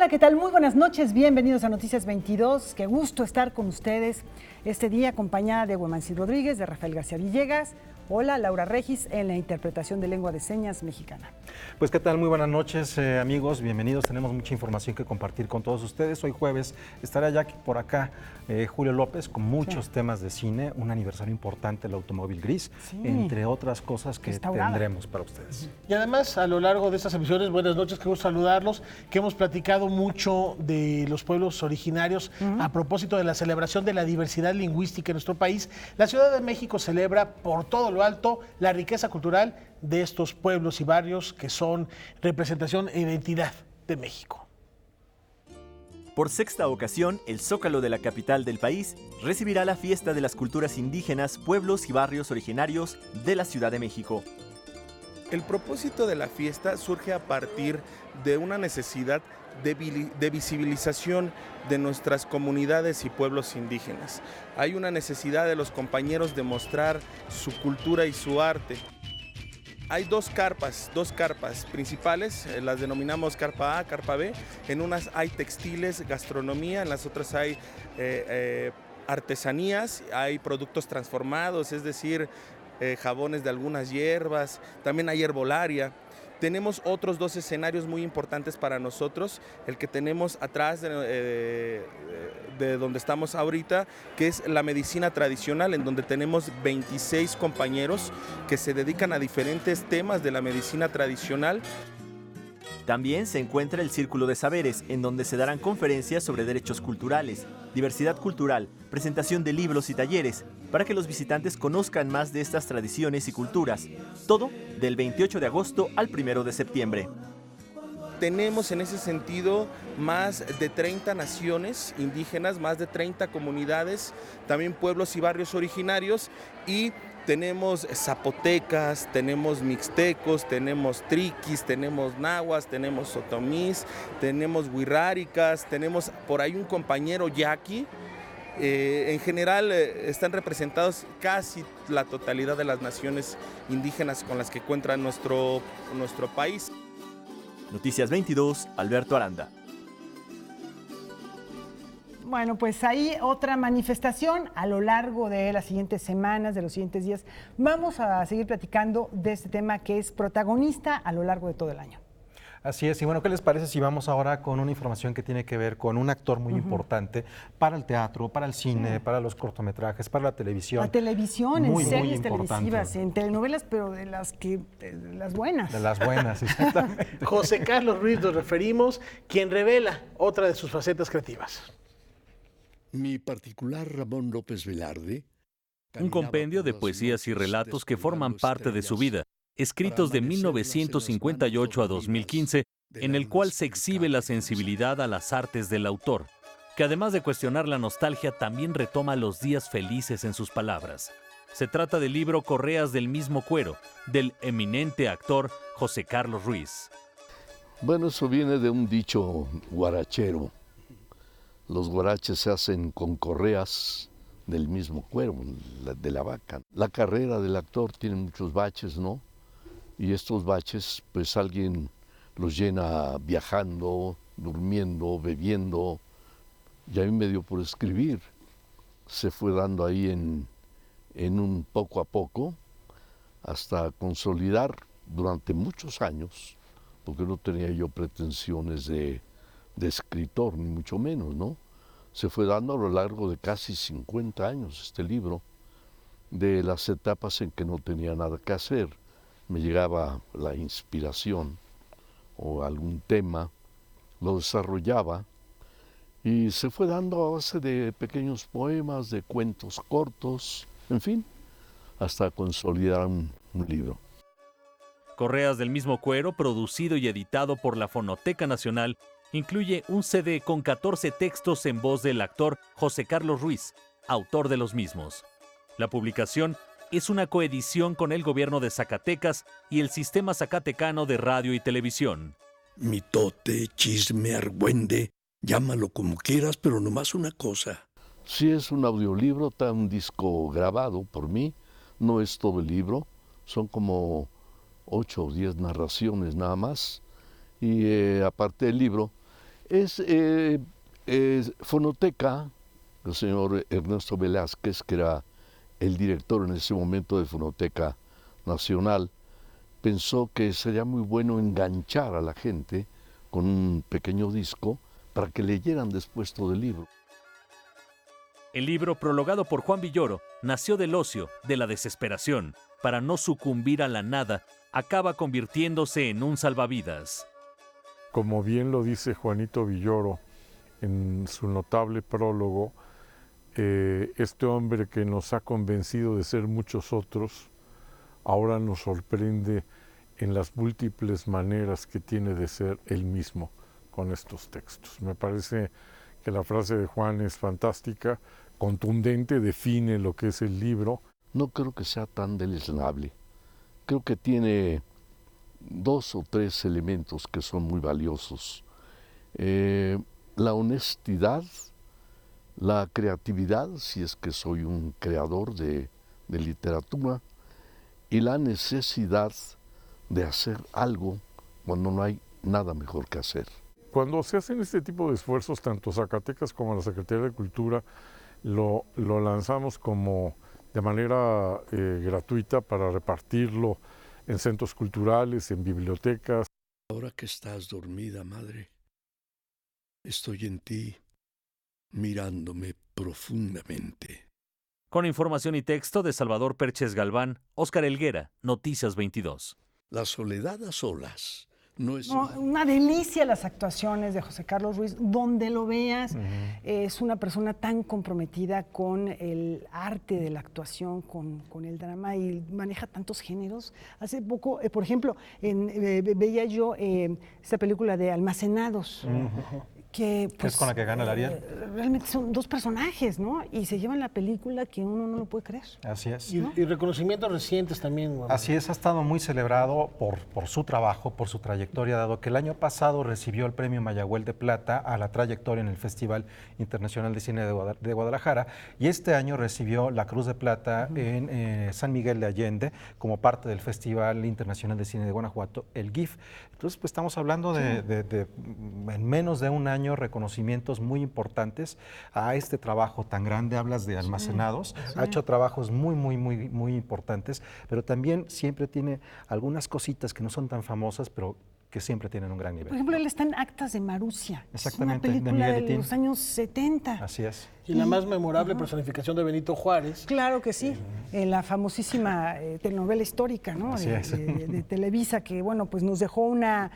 Hola, ¿qué tal? Muy buenas noches, bienvenidos a Noticias 22. Qué gusto estar con ustedes este día acompañada de Huemansi Rodríguez, de Rafael García Villegas. Hola, Laura Regis en la interpretación de lengua de señas mexicana. Pues qué tal, muy buenas noches amigos, bienvenidos. Tenemos mucha información que compartir con todos ustedes. Hoy jueves estará ya por acá Julio López con muchos temas de cine, un aniversario importante del automóvil gris, entre otras cosas que tendremos para ustedes. Y además, a lo largo de estas emisiones, buenas noches, qué gusto saludarlos, que hemos platicado mucho de los pueblos originarios a propósito de la celebración de la diversidad lingüística en nuestro país. La Ciudad de México celebra por todo lo alto la riqueza cultural de estos pueblos y barrios que son representación e identidad de México. Por sexta ocasión, el Zócalo de la capital del país recibirá la fiesta de las culturas indígenas, pueblos y barrios originarios de la Ciudad de México. El propósito de la fiesta surge a partir de una necesidad de visibilización de nuestras comunidades y pueblos indígenas. Hay una necesidad de los compañeros de mostrar su cultura y su arte. Hay dos carpas principales, las denominamos carpa A, carpa B. En unas hay textiles, gastronomía, en las otras hay artesanías, hay productos transformados, es decir, jabones de algunas hierbas, también hay herbolaria. Tenemos otros dos escenarios muy importantes para nosotros, el que tenemos atrás de donde estamos ahorita, que es la medicina tradicional, en donde tenemos 26 compañeros que se dedican a diferentes temas de la medicina tradicional. También se encuentra el Círculo de Saberes, en donde se darán conferencias sobre derechos culturales, diversidad cultural, presentación de libros y talleres, para que los visitantes conozcan más de estas tradiciones y culturas. Todo del 28 de agosto al 1 de septiembre. Tenemos en ese sentido más de 30 naciones indígenas, más de 30 comunidades, también pueblos y barrios originarios, y tenemos zapotecas, tenemos mixtecos, tenemos triquis, tenemos nahuas, tenemos otomís, tenemos huirráricas, tenemos por ahí un compañero yaqui. En general están representados casi la totalidad de las naciones indígenas con las que cuenta nuestro país. Noticias 22, Alberto Aranda. Bueno, pues hay otra manifestación a lo largo de las siguientes semanas, de los siguientes días. Vamos a seguir platicando de este tema que es protagonista a lo largo de todo el año. Así es, y bueno, ¿qué les parece si vamos ahora con una información que tiene que ver con un actor muy importante para el teatro, para el cine, para los cortometrajes, para la televisión? La televisión, en series televisivas, en telenovelas, pero de las buenas. De las buenas, exactamente. José Carlos Ruiz nos referimos, quien revela otra de sus facetas creativas. Mi particular Ramón López Velarde. Un compendio de poesías y relatos que forman parte de su vida, escritos de 1958 a 2015, en el cual se exhibe la sensibilidad a las artes del autor, que además de cuestionar la nostalgia, también retoma los días felices en sus palabras. Se trata del libro Correas del mismo cuero, del eminente actor José Carlos Ruiz. Bueno, eso viene de un dicho guarachero. Los guaraches se hacen con correas del mismo cuero, de la vaca. La carrera del actor tiene muchos baches, ¿no? Y estos baches, pues alguien los llena viajando, durmiendo, bebiendo. Y a mí me dio por escribir. Se fue dando ahí en un poco a poco, hasta consolidar durante muchos años, porque no tenía yo pretensiones de escritor, ni mucho menos, ¿no? Se fue dando a lo largo de casi 50 años este libro, de las etapas en que no tenía nada que hacer. Me llegaba la inspiración o algún tema, lo desarrollaba y se fue dando a base de pequeños poemas, de cuentos cortos, en fin, hasta consolidar un libro. Correas del mismo cuero, producido y editado por la Fonoteca Nacional, incluye un CD con 14 textos en voz del actor José Carlos Ruiz, autor de los mismos. La publicación es una coedición con el gobierno de Zacatecas y el Sistema Zacatecano de Radio y Televisión. Mitote, chisme, argüende, llámalo como quieras, pero nomás una cosa. Sí, es un audiolibro, está un disco grabado por mí, no es todo el libro, son como 8 o 10 narraciones nada más. Y aparte del libro, Fonoteca, el señor Ernesto Velázquez, que era el director en ese momento de Fonoteca Nacional, pensó que sería muy bueno enganchar a la gente con un pequeño disco para que leyeran después todo el libro. El libro, prologado por Juan Villoro, nació del ocio, de la desesperación. Para no sucumbir a la nada, acaba convirtiéndose en un salvavidas. Como bien lo dice Juanito Villoro en su notable prólogo, este hombre que nos ha convencido de ser muchos otros, ahora nos sorprende en las múltiples maneras que tiene de ser él mismo con estos textos. Me parece que la frase de Juan es fantástica, contundente, define lo que es el libro. No creo que sea tan deleznable. Creo que tiene 2 o 3 elementos que son muy valiosos. La honestidad, la creatividad, si es que soy un creador de literatura, y la necesidad de hacer algo cuando no hay nada mejor que hacer. Cuando se hacen este tipo de esfuerzos, tanto Zacatecas como la Secretaría de Cultura lo lanzamos como de manera gratuita para repartirlo en centros culturales, en bibliotecas. Ahora que estás dormida, madre, estoy en ti, mirándome profundamente. Con información y texto de Salvador Perches Galván, Óscar Helguera, Noticias 22. La soledad a solas no es... Una delicia las actuaciones de José Carlos Ruiz, donde lo veas, es una persona tan comprometida con el arte de la actuación, con el drama, y maneja tantos géneros. Hace poco, por ejemplo, veía yo esta película de Almacenados, que pues, es con la que gana el Ariel. Realmente son 2 personajes, ¿no? Y se llevan la película que uno no lo puede creer. Así es. Y reconocimientos recientes también. Bueno. Así es, ha estado muy celebrado por su trabajo, por su trayectoria, dado que el año pasado recibió el premio Mayagüel de Plata a la trayectoria en el Festival Internacional de Cine de Guadalajara, y este año recibió la Cruz de Plata en San Miguel de Allende como parte del Festival Internacional de Cine de Guanajuato, el GIF. Entonces, pues estamos hablando de en menos de un año, reconocimientos muy importantes a este trabajo tan grande. Hablas de Almacenados, ha hecho trabajos muy importantes, pero también siempre tiene algunas cositas que no son tan famosas, pero que siempre tienen un gran nivel. Por ejemplo, él está en Actas de Marusia. Exactamente, es una película de de Miguel los años 70. Así es. Y la más memorable personificación de Benito Juárez. Claro que sí, la famosísima telenovela histórica, ¿no? Así es. de Televisa, que bueno, pues nos dejó una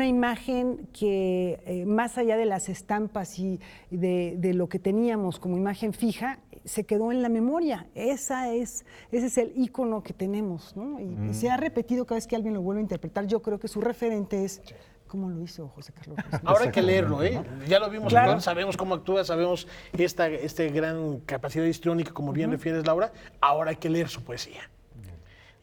imagen que más allá de las estampas y de lo que teníamos como imagen fija, se quedó en la memoria. Ese es el ícono que tenemos, ¿no? Y se ha repetido cada vez que alguien lo vuelve a interpretar. Yo creo que su referente es cómo lo hizo José Carlos Ruiz. Ahora hay que leerlo, ¿eh? Ya lo vimos, Claro. sabemos cómo actúa, sabemos esta gran capacidad histriónica, como bien refieres, Laura. Ahora hay que leer su poesía.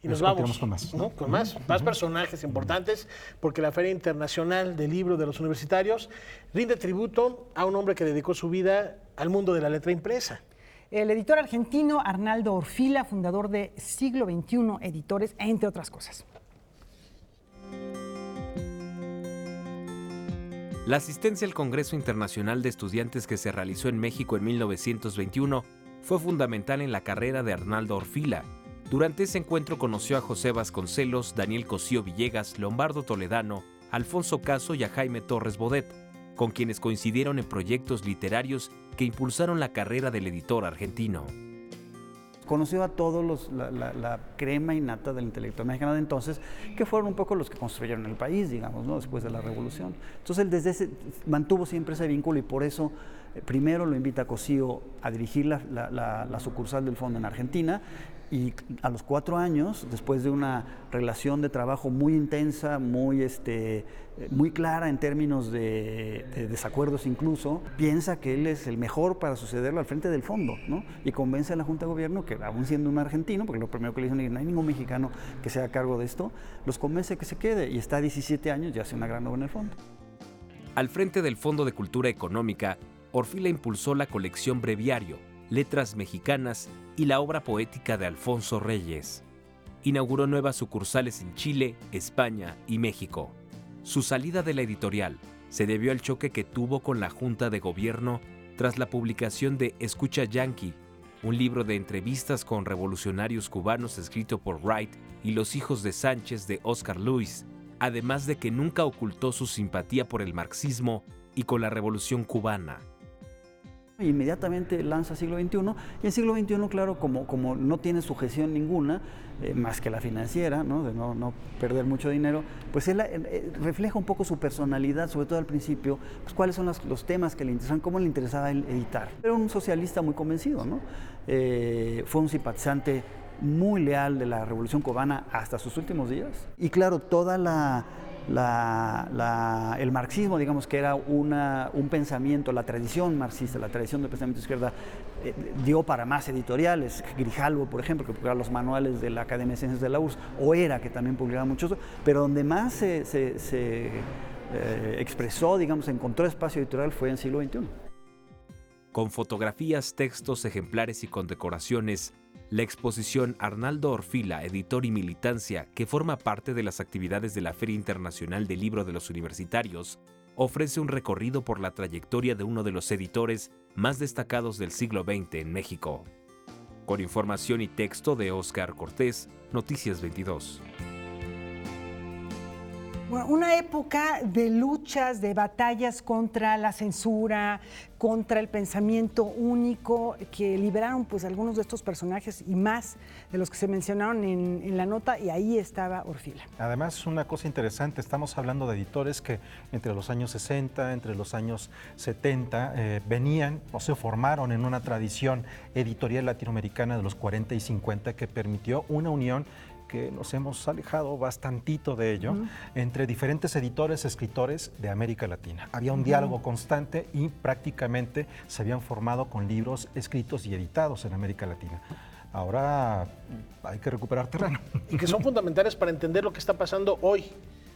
Y nos vamos con más. ¿no? Con más personajes importantes, porque la Feria Internacional del Libro de los Universitarios rinde tributo a un hombre que dedicó su vida al mundo de la letra impresa. El editor argentino Arnaldo Orfila, fundador de Siglo XXI Editores, entre otras cosas. La asistencia al Congreso Internacional de Estudiantes que se realizó en México en 1921 fue fundamental en la carrera de Arnaldo Orfila. Durante ese encuentro conoció a José Vasconcelos, Daniel Cosío Villegas, Lombardo Toledano, Alfonso Caso y a Jaime Torres Bodet, con quienes coincidieron en proyectos literarios que impulsaron la carrera del editor argentino. Conoció a todos la crema innata del intelectual mexicano de entonces, que fueron un poco los que construyeron el país, digamos, ¿no? Después de la Revolución. Entonces él mantuvo siempre ese vínculo, y por eso primero lo invita a Cosío a dirigir la sucursal del Fondo en Argentina, y a los 4 años, después de una relación de trabajo muy intensa, muy clara en términos de desacuerdos incluso, piensa que él es el mejor para sucederlo al frente del fondo, ¿no? Y convence a la Junta de Gobierno, que aún siendo un argentino, porque lo primero que le dicen es no hay ningún mexicano que se haga cargo de esto, los convence que se quede, y está 17 años y hace una gran obra en el fondo. Al frente del Fondo de Cultura Económica, Orfila impulsó la colección Breviario, Letras Mexicanas y la obra poética de Alfonso Reyes. Inauguró nuevas sucursales en Chile, España y México. Su salida de la editorial se debió al choque que tuvo con la Junta de Gobierno tras la publicación de Escucha Yankee, un libro de entrevistas con revolucionarios cubanos escrito por Wright y los hijos de Sánchez de Oscar Luis, además de que nunca ocultó su simpatía por el marxismo y con la revolución cubana. Inmediatamente lanza Siglo XXI, y el Siglo XXI, claro, como no tiene sujeción ninguna, más que la financiera, ¿no? De no perder mucho dinero, pues él refleja un poco su personalidad, sobre todo al principio, pues cuáles son los temas que le interesan, cómo le interesaba él editar. Era un socialista muy convencido, ¿no? Fue un simpatizante muy leal de la Revolución Cubana hasta sus últimos días. Y claro, toda el marxismo, digamos que era un pensamiento, la tradición marxista, la tradición del pensamiento de izquierda, dio para más editoriales. Grijalvo, por ejemplo, que publicaba los manuales de la Academia de Ciencias de la URSS, o Era, que también publicaba muchos, pero donde más se expresó, digamos, encontró espacio editorial fue en Siglo XXI. Con fotografías, textos, ejemplares y condecoraciones, la exposición Arnaldo Orfila, editor y militancia, que forma parte de las actividades de la Feria Internacional del Libro de los Universitarios, ofrece un recorrido por la trayectoria de uno de los editores más destacados del siglo XX en México. Con información y texto de Óscar Cortés, Noticias 22. Bueno, una época de luchas, de batallas contra la censura, contra el pensamiento único, que liberaron pues algunos de estos personajes y más de los que se mencionaron en la nota, y ahí estaba Orfila. Además, una cosa interesante, estamos hablando de editores que entre los años 60, entre los años 70, venían o se formaron en una tradición editorial latinoamericana de los 40 y 50 que permitió una unión que nos hemos alejado bastantito de ello, entre diferentes editores, escritores de América Latina. Había un diálogo constante y prácticamente se habían formado con libros escritos y editados en América Latina. Ahora hay que recuperar terreno. Y que son fundamentales para entender lo que está pasando hoy,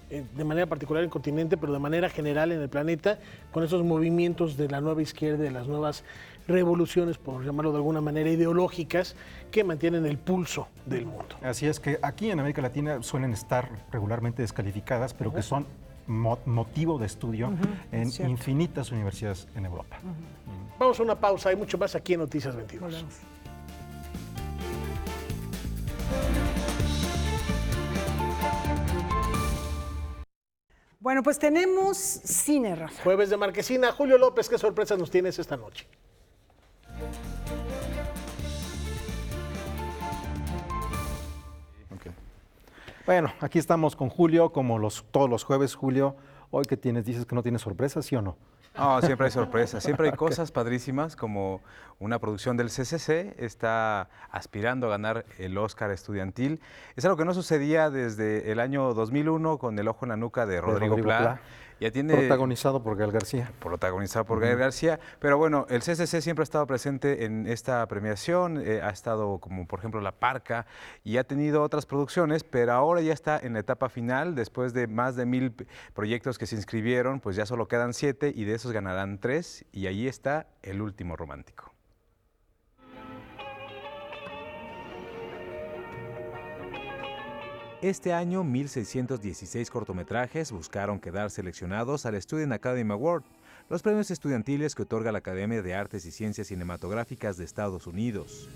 de manera particular en el continente, pero de manera general en el planeta, con esos movimientos de la nueva izquierda, de las nuevas revoluciones, por llamarlo de alguna manera, ideológicas, que mantienen el pulso del mundo. Así es, que aquí en América Latina suelen estar regularmente descalificadas, pero que son motivo de estudio en infinitas universidades en Europa. Vamos a una pausa, hay mucho más aquí en Noticias 22. Volvemos. Bueno, pues tenemos cine, Rafa. Jueves de Marquesina. Julio López, ¿qué sorpresas nos tienes esta noche? Okay. Bueno, aquí estamos con Julio, como todos los jueves. Julio, hoy que tienes, dices que no tienes sorpresas, ¿sí o no? No, siempre hay sorpresas, siempre hay cosas padrísimas, como una producción del CCC está aspirando a ganar el Oscar estudiantil. Es algo que no sucedía desde el año 2001 con El ojo en la nuca de Rodrigo Plá. Ya tiene, protagonizado por Gael García. Protagonizado por Gael García. Pero bueno, el CCC siempre ha estado presente en esta premiación, ha estado como por ejemplo La Parca y ha tenido otras producciones, pero ahora ya está en la etapa final, después de más de 1000 proyectos que se inscribieron, pues ya solo quedan 7 y de esos ganarán 3 y allí está El último romántico. Este año, 1.616 cortometrajes buscaron quedar seleccionados al Student Academy Award, los premios estudiantiles que otorga la Academia de Artes y Ciencias Cinematográficas de Estados Unidos.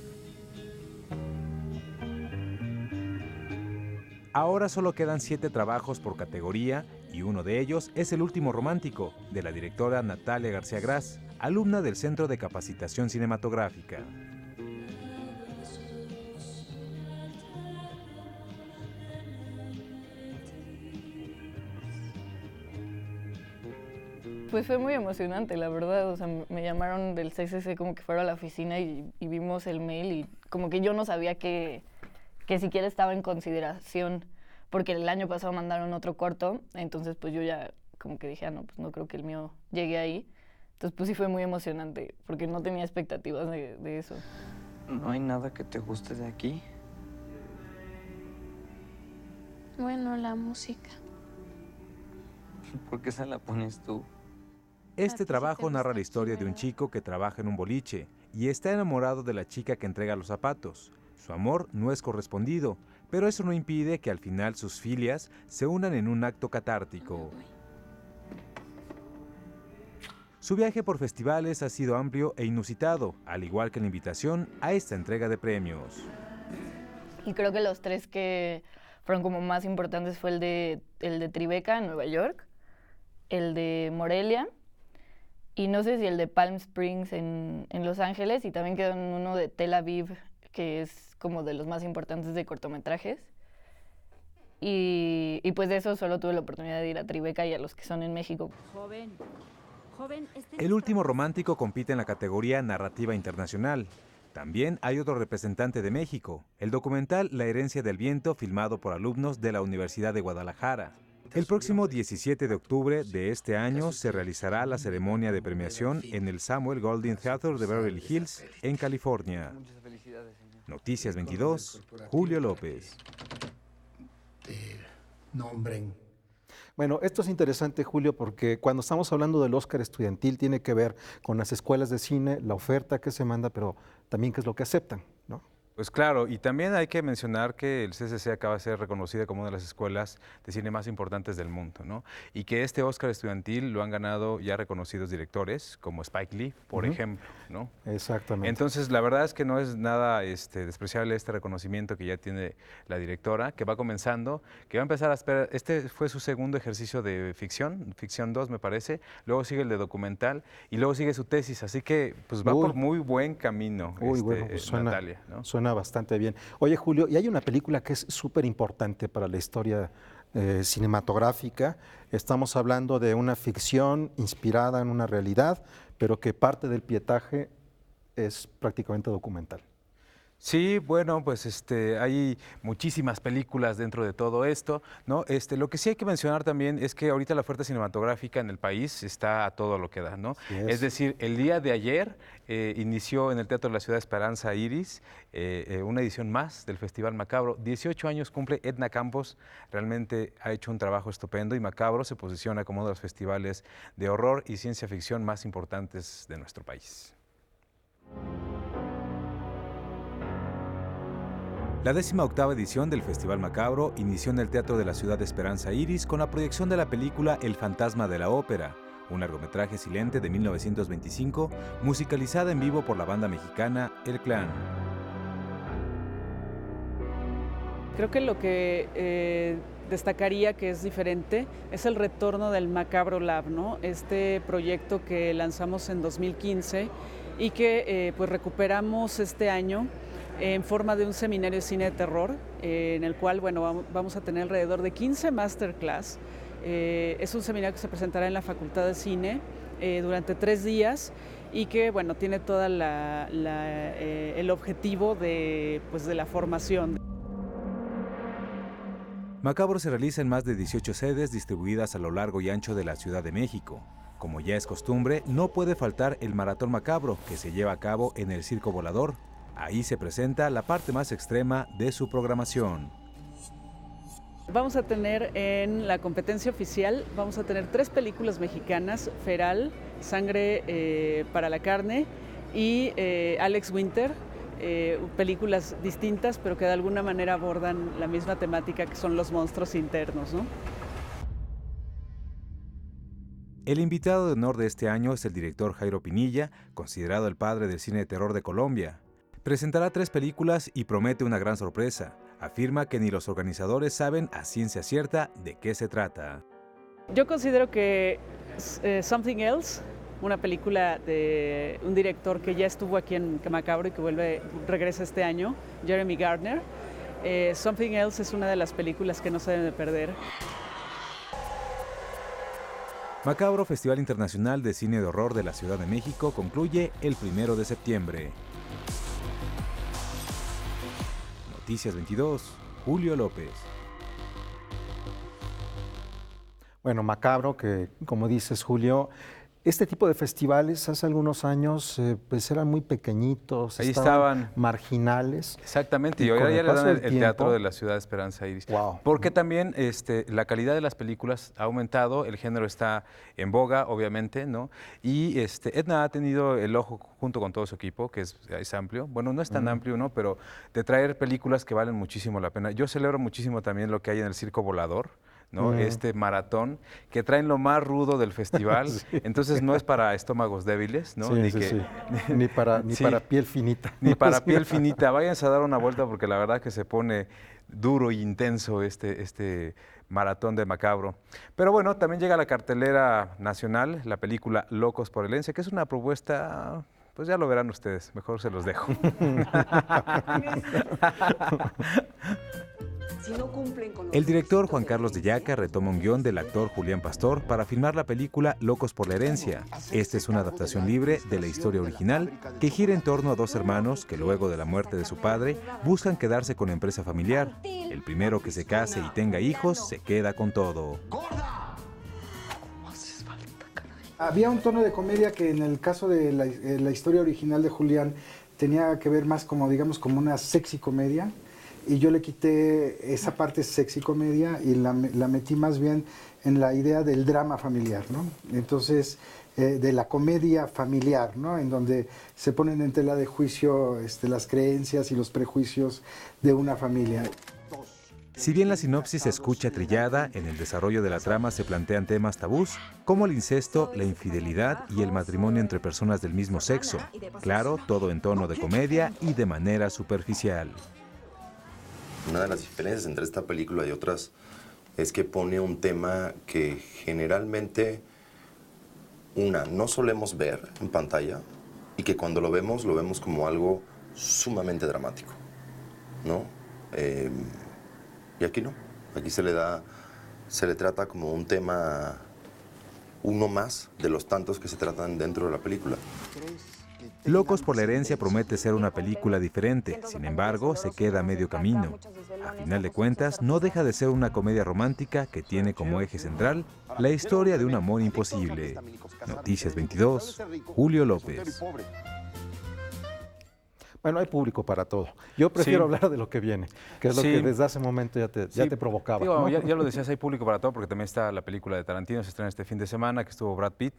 Ahora solo quedan 7 trabajos por categoría y uno de ellos es El último romántico, de la directora Natalia García Gras, alumna del Centro de Capacitación Cinematográfica. Pues fue muy emocionante, la verdad. O sea, me llamaron del CCC como que fuera a la oficina y vimos el mail y como que yo no sabía que siquiera estaba en consideración, porque el año pasado mandaron otro corto, entonces pues yo ya como que dije, no, pues no creo que el mío llegue ahí. Entonces pues sí fue muy emocionante, porque no tenía expectativas de eso. ¿No hay nada que te guste de aquí? Bueno, la música. ¿Por qué se la pones tú? Este trabajo narra la historia de un chico que trabaja en un boliche y está enamorado de la chica que entrega los zapatos. Su amor no es correspondido, pero eso no impide que al final sus filias se unan en un acto catártico. Su viaje por festivales ha sido amplio e inusitado, al igual que la invitación a esta entrega de premios. Y creo que los 3 que fueron como más importantes fue el de Tribeca en Nueva York, el de Morelia, y no sé si el de Palm Springs en Los Ángeles, y también quedó en uno de Tel Aviv, que es como de los más importantes de cortometrajes. Y pues de eso solo tuve la oportunidad de ir a Tribeca y a los que son en México. El Último Romántico compite en la categoría Narrativa Internacional. También hay otro representante de México, el documental La Herencia del Viento, filmado por alumnos de la Universidad de Guadalajara. El próximo 17 de octubre de este año se realizará la ceremonia de premiación en el Samuel Goldwyn Theater de Beverly Hills, en California. Noticias 22, Julio López. Nombren. Bueno, esto es interesante, Julio, porque cuando estamos hablando del Oscar estudiantil tiene que ver con las escuelas de cine, la oferta que se manda, pero también qué es lo que aceptan, ¿no? Pues claro, y también hay que mencionar que el CCC acaba de ser reconocida como una de las escuelas de cine más importantes del mundo, ¿no? Y que este Oscar estudiantil lo han ganado ya reconocidos directores, como Spike Lee, por ejemplo, ¿no? Exactamente. Entonces, la verdad es que no es nada despreciable este reconocimiento que ya tiene la directora, que va comenzando, que va a empezar a esperar. Este fue su segundo ejercicio de ficción 2, me parece, luego sigue el de documental y luego sigue su tesis, así que pues va por muy buen camino, bueno, pues Natalia, ¿no? Suena bastante bien. Oye, Julio, y hay una película que es súper importante para la historia cinematográfica. Estamos hablando de una ficción inspirada en una realidad, pero que parte del pietaje es prácticamente documental. Sí, bueno, pues hay muchísimas películas dentro de todo esto, ¿no? Lo que sí hay que mencionar también es que ahorita la oferta cinematográfica en el país está a todo lo que da, ¿no? Es decir, el día de ayer inició en el Teatro de la Ciudad Esperanza Iris una edición más del Festival Macabro. 18 años cumple Edna Campos, realmente ha hecho un trabajo estupendo y Macabro se posiciona como uno de los festivales de horror y ciencia ficción más importantes de nuestro país. La 18ª edición del Festival Macabro inició en el Teatro de la Ciudad de Esperanza Iris con la proyección de la película El fantasma de la ópera, un largometraje silente de 1925, musicalizada en vivo por la banda mexicana El Clan. Creo que lo que destacaría que es diferente es el retorno del Macabro Lab, ¿no? Este proyecto que lanzamos en 2015 y que pues recuperamos este año en forma de un seminario de cine de terror, en el cual vamos a tener alrededor de 15 masterclass. Es un seminario que se presentará en la Facultad de Cine durante 3 días y que tiene todo el objetivo de la formación. Macabro se realiza en más de 18 sedes distribuidas a lo largo y ancho de la Ciudad de México. Como ya es costumbre, no puede faltar el Maratón Macabro, que se lleva a cabo en el Circo Volador. Ahí se presenta la parte más extrema de su programación. Vamos a tener en la competencia oficial, vamos a tener 3 películas mexicanas, Feral, Sangre para la carne y Alex Winter, películas distintas pero que de alguna manera abordan la misma temática que son los monstruos internos, ¿no? El invitado de honor de este año es el director Jairo Pinilla, considerado el padre del cine de terror de Colombia. Presentará 3 películas y promete una gran sorpresa. Afirma que ni los organizadores saben a ciencia cierta de qué se trata. Yo considero que Something Else, una película de un director que ya estuvo aquí en Macabro y que regresa este año, Jeremy Gardner. Something Else es una de las películas que no se deben de perder. Macabro, Festival Internacional de Cine de Horror de la Ciudad de México, concluye el 1 de septiembre. Noticias 22, Julio López. Bueno, Macabro, que como dices, Julio, este tipo de festivales hace algunos años pues eran muy pequeñitos, ahí estaban marginales. Exactamente, y ahora ya le dan el Teatro de la Ciudad de Esperanza Iris. Wow. Porque también la calidad de las películas ha aumentado, el género está en boga, obviamente, ¿no? Y Edna ha tenido el ojo, junto con todo su equipo, que es amplio, bueno, no es tan amplio, ¿no? Pero de traer películas que valen muchísimo la pena. Yo celebro muchísimo también lo que hay en el Circo Volador, ¿no? Este maratón, que traen lo más rudo del festival, entonces no es para estómagos débiles, ¿no? Ni para piel finita. Ni para piel finita. Váyanse a dar una vuelta porque la verdad que se pone duro e intenso este maratón de Macabro. Pero bueno, también llega a la cartelera nacional la película Locos por Herencia, que es una propuesta, pues ya lo verán ustedes, mejor se los dejo. El director Juan Carlos de Yaca retoma un guión del actor Julián Pastor para filmar la película Locos por la Herencia. Esta es una adaptación libre de la historia original que gira en torno a dos hermanos que luego de la muerte de su padre buscan quedarse con la empresa familiar. El primero que se case y tenga hijos se queda con todo. Había un tono de comedia que en el caso de la historia original de Julián tenía que ver más como, digamos, como una sexy comedia. Y yo le quité esa parte sexy comedia y la metí más bien en la idea del drama familiar, ¿no? Entonces, de la comedia familiar, ¿no? En donde se ponen en tela de juicio las creencias y los prejuicios de una familia. Si bien la sinopsis se escucha trillada, en el desarrollo de la trama se plantean temas tabús, como el incesto, la infidelidad y el matrimonio entre personas del mismo sexo. Claro, todo en tono de comedia y de manera superficial. Una de las diferencias entre esta película y otras es que pone un tema que generalmente, no solemos ver en pantalla y que cuando lo vemos como algo sumamente dramático, ¿no? Y aquí no, aquí se le trata como un tema, uno más de los tantos que se tratan dentro de la película. Locos por la Herencia promete ser una película diferente, sin embargo, se queda a medio camino. A final de cuentas, no deja de ser una comedia romántica que tiene como eje central la historia de un amor imposible. Noticias 22, Julio López. Bueno, hay público para todo. Yo prefiero hablar de lo que viene, que es lo que desde hace un momento ya te provocaba. Digo, ¿no? ya lo decías, hay público para todo, porque también está la película de Tarantino, se estrena este fin de semana, que estuvo Brad Pitt.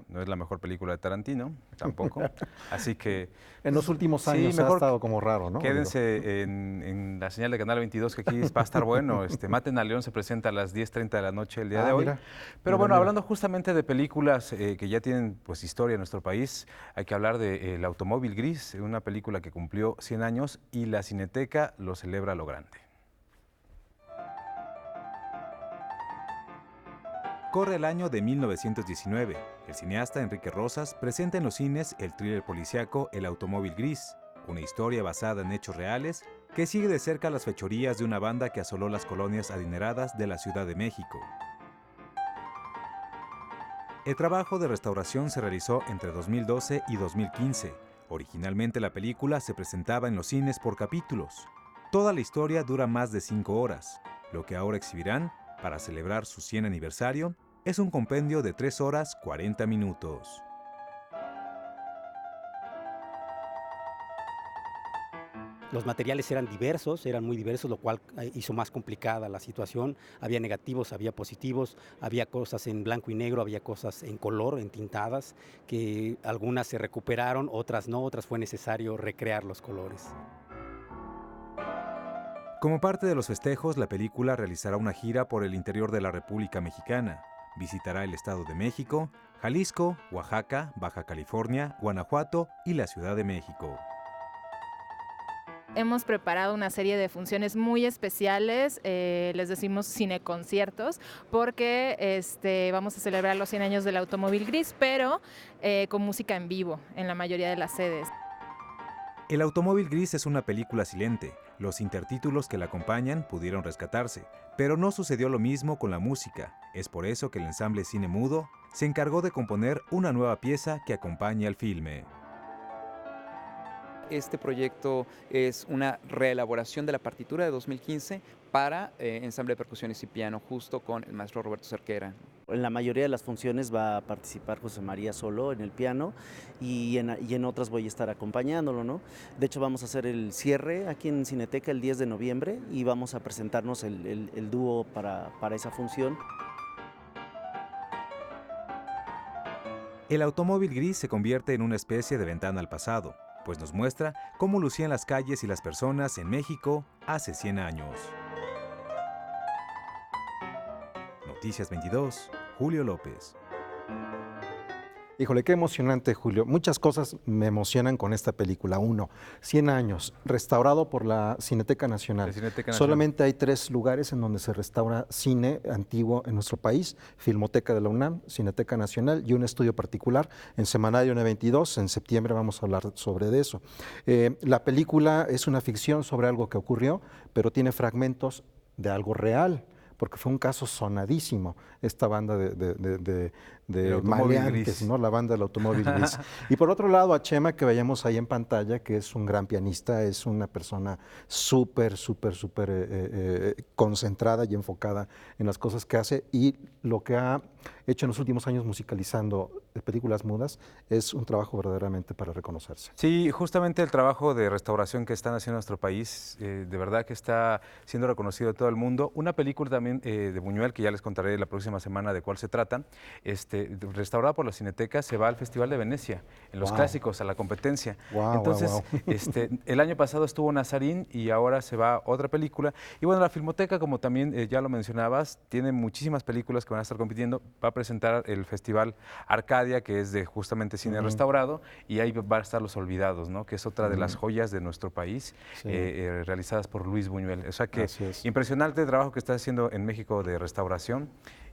No es la mejor película de Tarantino, tampoco. Así que... En los últimos años ha estado como raro, ¿no? Quédense en la señal de Canal 22, que aquí va a estar bueno. Maten a León se presenta a las 10:30 de la noche el día de hoy. Pero bueno, hablando justamente de películas que ya tienen pues historia en nuestro país, hay que hablar de El Automóvil Gris, una película que cumplió 100 años y la Cineteca lo celebra a lo grande. Corre el año de 1919. El cineasta Enrique Rosas presenta en los cines el thriller policíaco El Automóvil Gris, una historia basada en hechos reales que sigue de cerca las fechorías de una banda que asoló las colonias adineradas de la Ciudad de México. El trabajo de restauración se realizó entre 2012 y 2015. Originalmente la película se presentaba en los cines por capítulos. Toda la historia dura más de 5 horas. Lo que ahora exhibirán, para celebrar su 100 aniversario, es un compendio de 3 horas 40 minutos. Los materiales eran muy diversos, lo cual hizo más complicada la situación. Había negativos, había positivos, había cosas en blanco y negro, había cosas en color, entintadas, que algunas se recuperaron, otras no, otras fue necesario recrear los colores. Como parte de los festejos, la película realizará una gira por el interior de la República Mexicana. Visitará el Estado de México, Jalisco, Oaxaca, Baja California, Guanajuato y la Ciudad de México. Hemos preparado una serie de funciones muy especiales, les decimos cineconciertos, porque vamos a celebrar los 100 años del Automóvil Gris, pero con música en vivo en la mayoría de las sedes. El Automóvil Gris es una película silente. Los intertítulos que la acompañan pudieron rescatarse, pero no sucedió lo mismo con la música. Es por eso que el ensamble Cine Mudo se encargó de componer una nueva pieza que acompañe al filme. Este proyecto es una reelaboración de la partitura de 2015 para ensamble de percusiones y piano, justo con el maestro Roberto Cerquera. En la mayoría de las funciones va a participar José María solo en el piano y en otras voy a estar acompañándolo, ¿no? De hecho vamos a hacer el cierre aquí en Cineteca el 10 de noviembre y vamos a presentarnos el dúo para esa función. El Automóvil Gris se convierte en una especie de ventana al pasado, pues nos muestra cómo lucían las calles y las personas en México hace 100 años. Noticias 22, Julio López. Híjole, qué emocionante, Julio. Muchas cosas me emocionan con esta película. 1, 100 años, restaurado por la Cineteca Nacional. Solamente hay 3 lugares en donde se restaura cine antiguo en nuestro país: Filmoteca de la UNAM, Cineteca Nacional y un estudio particular en Semanario N22. En septiembre vamos a hablar sobre eso. La película es una ficción sobre algo que ocurrió, pero tiene fragmentos de algo real, porque fue un caso sonadísimo, esta banda de maleantes, ¿no? La banda del automóvil gris. Y por otro lado, a Chema, que veíamos ahí en pantalla, que es un gran pianista, es una persona súper concentrada y enfocada en las cosas que hace, y lo que ha hecho en los últimos años musicalizando películas mudas es un trabajo verdaderamente para reconocerse. Sí, justamente el trabajo de restauración que están haciendo en nuestro país, de verdad que está siendo reconocido de todo el mundo. Una película también de Buñuel, que ya les contaré la próxima semana de cuál se trata, restaurada por la Cineteca, se va al Festival de Venecia, en los clásicos, a la competencia. Entonces, el año pasado estuvo Nazarín y ahora se va otra película. Y bueno, la Filmoteca, como también ya lo mencionabas, tiene muchísimas películas que van a estar compitiendo. Va a presentar el Festival Arcadia, que es de justamente cine restaurado, y ahí van a estar Los Olvidados, ¿no? Que es otra de las joyas de nuestro país, realizadas por Luis Buñuel. O sea que impresionante el trabajo que está haciendo en México de restauración.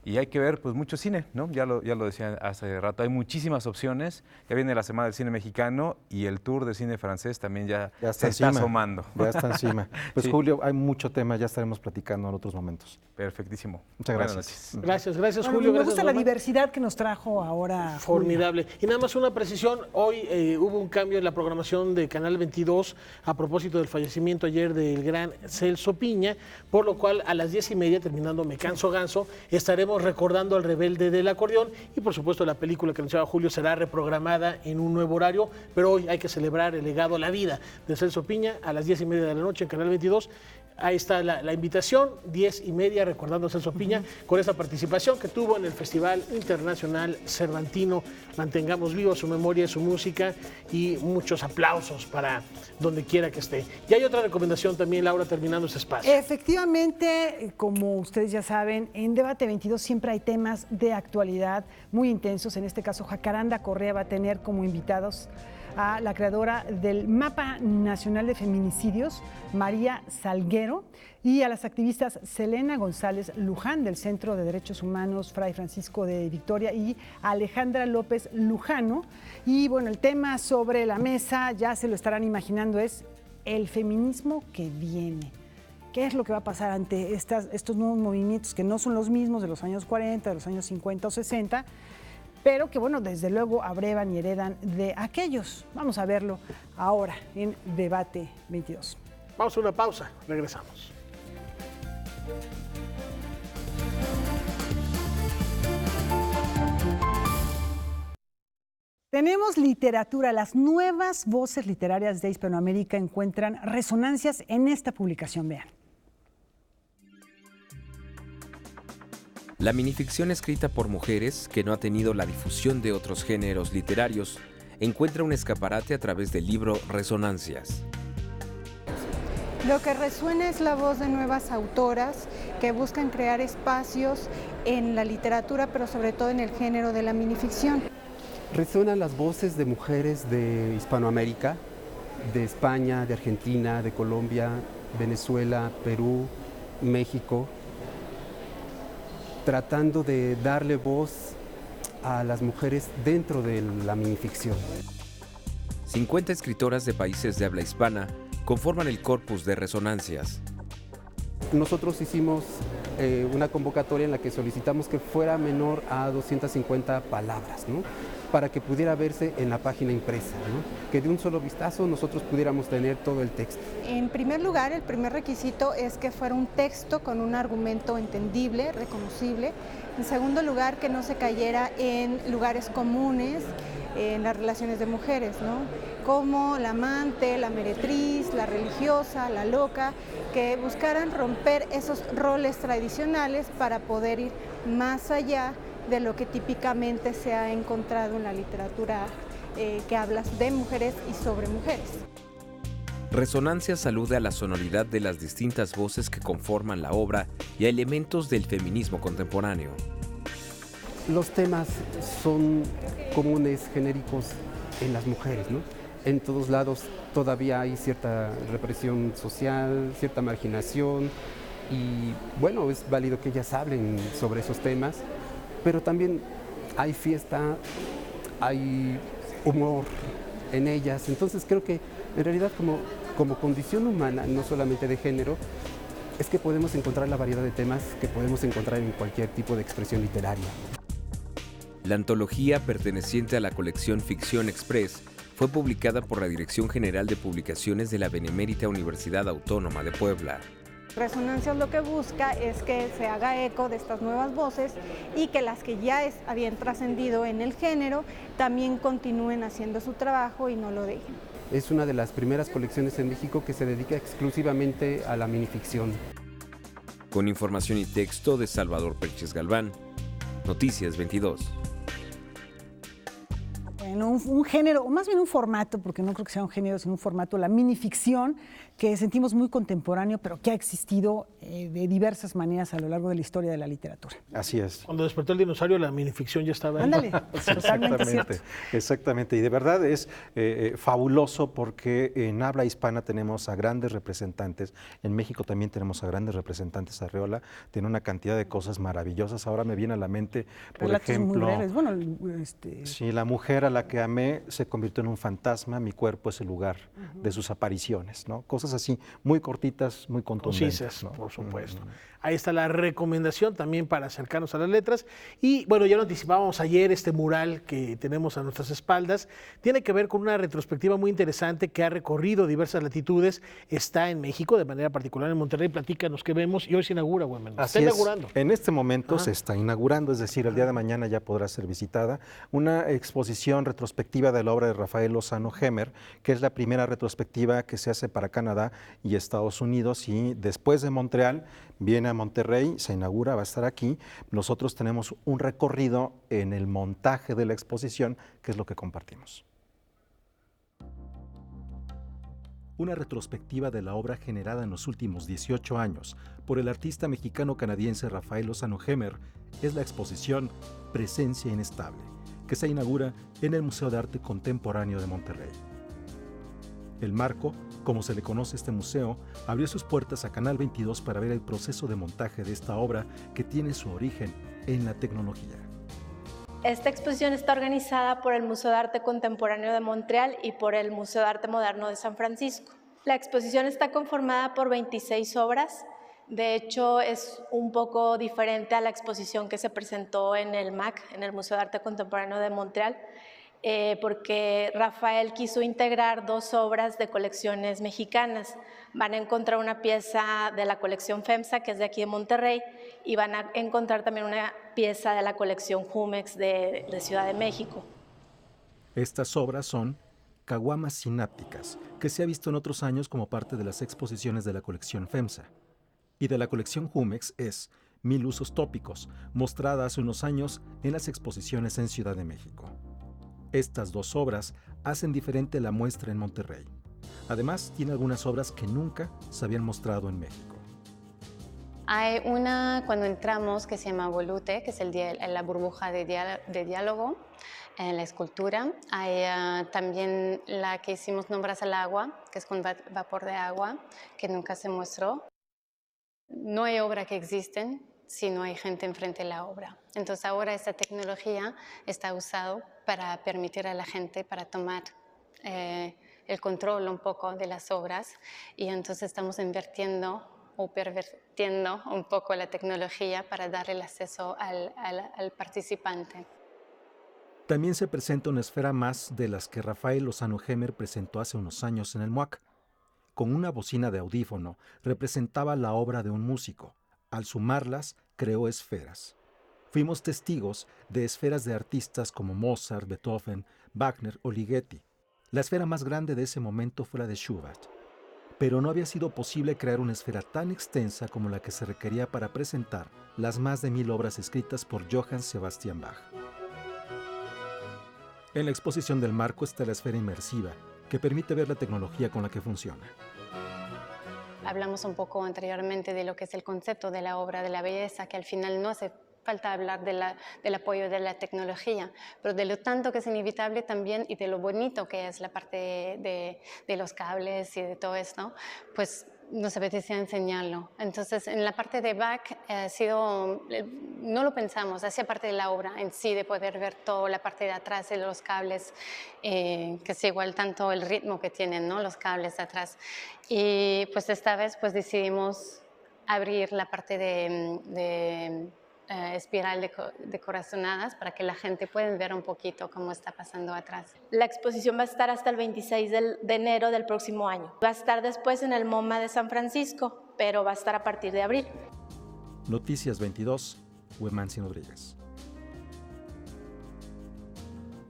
Y hay que ver, pues, mucho cine, ¿no? Ya lo decía hace rato, hay muchísimas opciones. Ya viene la Semana del Cine Mexicano y el Tour de Cine Francés también ya se está asomando. Ya está encima. Pues, Julio, hay mucho tema, ya estaremos platicando en otros momentos. Perfectísimo. Muchas gracias. Gracias, Julio. Me Gracias, gusta la Norma. diversidad que nos trajo ahora. Formidable. Y nada más una precisión, hoy hubo un cambio en la programación de Canal 22 a propósito del fallecimiento ayer del gran Celso Piña, por lo cual a las 10:30, terminando Me Canso Ganso, estaremos recordando al rebelde del acordeón, y por supuesto la película que anunciaba Julio será reprogramada en un nuevo horario, pero hoy hay que celebrar el legado, la vida de Celso Piña a las 10:30 de la noche en Canal 22. Ahí está la invitación, 10:30, recordando a Celso Piña, con esta participación que tuvo en el Festival Internacional Cervantino. Mantengamos viva su memoria, su música, y muchos aplausos para donde quiera que esté. Y hay otra recomendación también, Laura, terminando este espacio. Efectivamente, como ustedes ya saben, en Debate 22 siempre hay temas de actualidad muy intensos. En este caso, Jacaranda Correa va a tener como invitados a la creadora del Mapa Nacional de Feminicidios, María Salguero, y a las activistas Selena González Luján, del Centro de Derechos Humanos Fray Francisco de Victoria, y Alejandra López Lujano. Y bueno, el tema sobre la mesa, ya se lo estarán imaginando, es el feminismo que viene. ¿Qué es lo que va a pasar ante estos nuevos movimientos que no son los mismos de los años 40, de los años 50 o 60? Pero que, bueno, desde luego abrevan y heredan de aquellos. Vamos a verlo ahora en Debate 22. Vamos a una pausa, regresamos. Tenemos literatura. Las nuevas voces literarias de Hispanoamérica encuentran resonancias en esta publicación. Vean. La minificción escrita por mujeres, que no ha tenido la difusión de otros géneros literarios, encuentra un escaparate a través del libro Resonancias. Lo que resuena es la voz de nuevas autoras que buscan crear espacios en la literatura, pero sobre todo en el género de la minificción. Resuenan las voces de mujeres de Hispanoamérica, de España, de Argentina, de Colombia, Venezuela, Perú, México, tratando de darle voz a las mujeres dentro de la minificción. 50 escritoras de países de habla hispana conforman el corpus de Resonancias. Nosotros hicimos una convocatoria en la que solicitamos que fuera menor a 250 palabras, ¿no? Para que pudiera verse en la página impresa, ¿no? Que de un solo vistazo nosotros pudiéramos tener todo el texto. En primer lugar, el primer requisito es que fuera un texto con un argumento entendible, reconocible. En segundo lugar, que no se cayera en lugares comunes en las relaciones de mujeres, ¿no? Como la amante, la meretriz, la religiosa, la loca, que buscaran romper esos roles tradicionales para poder ir más allá de lo que típicamente se ha encontrado en la literatura que habla de mujeres y sobre mujeres. Resonancias alude a la sonoridad de las distintas voces que conforman la obra y a elementos del feminismo contemporáneo. Los temas son comunes, genéricos en las mujeres, ¿no? En todos lados todavía hay cierta represión social, cierta marginación y bueno, es válido que ellas hablen sobre esos temas, pero también hay fiesta, hay humor en ellas, entonces creo que en realidad como condición humana, no solamente de género, es que podemos encontrar la variedad de temas que podemos encontrar en cualquier tipo de expresión literaria. La antología, perteneciente a la colección Ficción Express, fue publicada por la Dirección General de Publicaciones de la Benemérita Universidad Autónoma de Puebla. Resonancias lo que busca es que se haga eco de estas nuevas voces y que las que ya habían trascendido en el género también continúen haciendo su trabajo y no lo dejen. Es una de las primeras colecciones en México que se dedica exclusivamente a la minificción. Con información y texto de Salvador Perches Galván, Noticias 22. Bueno, un género, o más bien un formato, porque no creo que sea un género, sino un formato, la minificción, que sentimos muy contemporáneo, pero que ha existido de diversas maneras a lo largo de la historia de la literatura. Así es. Cuando despertó el dinosaurio, la minificción ya estaba ahí. Ándale, Exactamente, exactamente. Y de verdad es fabuloso porque en habla hispana tenemos a grandes representantes, en México también tenemos a grandes representantes. Arreola tiene una cantidad de cosas maravillosas. Ahora me viene a la mente, por Relatos ejemplo, muy breves. Bueno, sí, la mujer a la que amé se convirtió en un fantasma, mi cuerpo es el lugar de sus apariciones, ¿no? Cosas así, muy cortitas, muy contundentes. Concisas, ¿no? por supuesto. Ahí está la recomendación también para acercarnos a las letras. Y bueno, ya lo anticipábamos ayer, este mural que tenemos a nuestras espaldas tiene que ver con una retrospectiva muy interesante que ha recorrido diversas latitudes. Está en México, de manera particular en Monterrey. Platícanos qué vemos y hoy se inaugura, Güemen. Así Está es. inaugurando. En este momento se está inaugurando, es decir, el día de mañana ya podrá ser visitada una exposición retrospectiva de la obra de Rafael Lozano Hemer, que es la primera retrospectiva que se hace para Canadá y Estados Unidos, y después de Montreal viene a Monterrey, se inaugura, va a estar aquí. Nosotros tenemos un recorrido en el montaje de la exposición, que es lo que compartimos. Una retrospectiva de la obra generada en los últimos 18 años por el artista mexicano-canadiense Rafael Lozano Hemer es la exposición Presencia Inestable, que se inaugura en el Museo de Arte Contemporáneo de Monterrey. El Marco, como se le conoce a este museo, abrió sus puertas a Canal 22 para ver el proceso de montaje de esta obra que tiene su origen en la tecnología. Esta exposición está organizada por el Museo de Arte Contemporáneo de Montreal y por el Museo de Arte Moderno de San Francisco. La exposición está conformada por 26 obras. De hecho, es un poco diferente a la exposición que se presentó en el MAC, en el Museo de Arte Contemporáneo de Montreal, porque Rafael quiso integrar dos obras de colecciones mexicanas. Van a encontrar una pieza de la colección FEMSA, que es de aquí de Monterrey, y van a encontrar también una pieza de la colección Jumex de Ciudad de México. Estas obras son Caguamas Sinápticas, que se ha visto en otros años como parte de las exposiciones de la colección FEMSA, y de la colección Jumex es 1000 usos tópicos, mostrada hace unos años en las exposiciones en Ciudad de México. Estas dos obras hacen diferente la muestra en Monterrey. Además, tiene algunas obras que nunca se habían mostrado en México. Hay una cuando entramos que se llama Volute, que es la burbuja de diálogo en la escultura. Hay también la que hicimos Nombras al agua, que es con vapor de agua, que nunca se mostró. No hay obra que existen si no hay gente enfrente de la obra. Entonces ahora esta tecnología está usada para permitir a la gente para tomar el control un poco de las obras, y entonces estamos invirtiendo o pervirtiendo un poco la tecnología para dar el acceso al participante. También se presenta una esfera más de las que Rafael Lozano Hemer presentó hace unos años en el MUAC. Con una bocina de audífono representaba la obra de un músico. Al sumarlas, creó esferas. Fuimos testigos de esferas de artistas como Mozart, Beethoven, Wagner o Ligeti. La esfera más grande de ese momento fue la de Schubert. Pero no había sido posible crear una esfera tan extensa como la que se requería para presentar las más de 1000 obras escritas por Johann Sebastian Bach. En la exposición del Marco está la esfera inmersiva, que permite ver la tecnología con la que funciona. Hablamos un poco anteriormente de lo que es el concepto de la obra de la belleza, que al final no hace falta hablar del apoyo de la tecnología, pero de lo tanto que es inevitable también y de lo bonito que es la parte de los cables y de todo esto, pues nos apetecía enseñarlo. Entonces, en la parte de back ha sido, no lo pensamos, hacía parte de la obra en sí, de poder ver toda la parte de atrás de los cables, que es igual tanto el ritmo que tienen, ¿no? Los cables de atrás. Y pues esta vez pues decidimos abrir la parte de espiral de corazonadas para que la gente pueda ver un poquito cómo está pasando atrás. La exposición va a estar hasta el 26 de enero del próximo año. Va a estar después en el MoMA de San Francisco, pero va a estar a partir de abril. Noticias 22, Huemansi Rodríguez.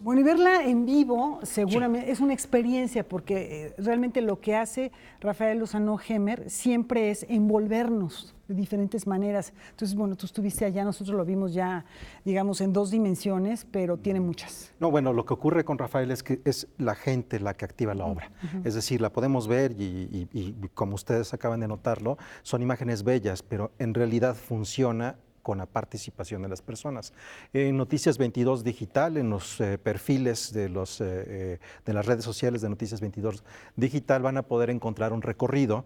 Bueno, y verla en vivo seguramente es una experiencia, porque realmente lo que hace Rafael Lozano Hemer siempre es envolvernos de diferentes maneras. Entonces, bueno, tú estuviste allá, nosotros lo vimos ya, digamos, en 2 dimensiones, pero tiene muchas. No, bueno, lo que ocurre con Rafael es que es la gente la que activa la obra. Es decir, la podemos ver y como ustedes acaban de notarlo, son imágenes bellas, pero en realidad funciona con la participación de las personas. En Noticias 22 Digital, en los perfiles de las redes sociales de Noticias 22 Digital, van a poder encontrar un recorrido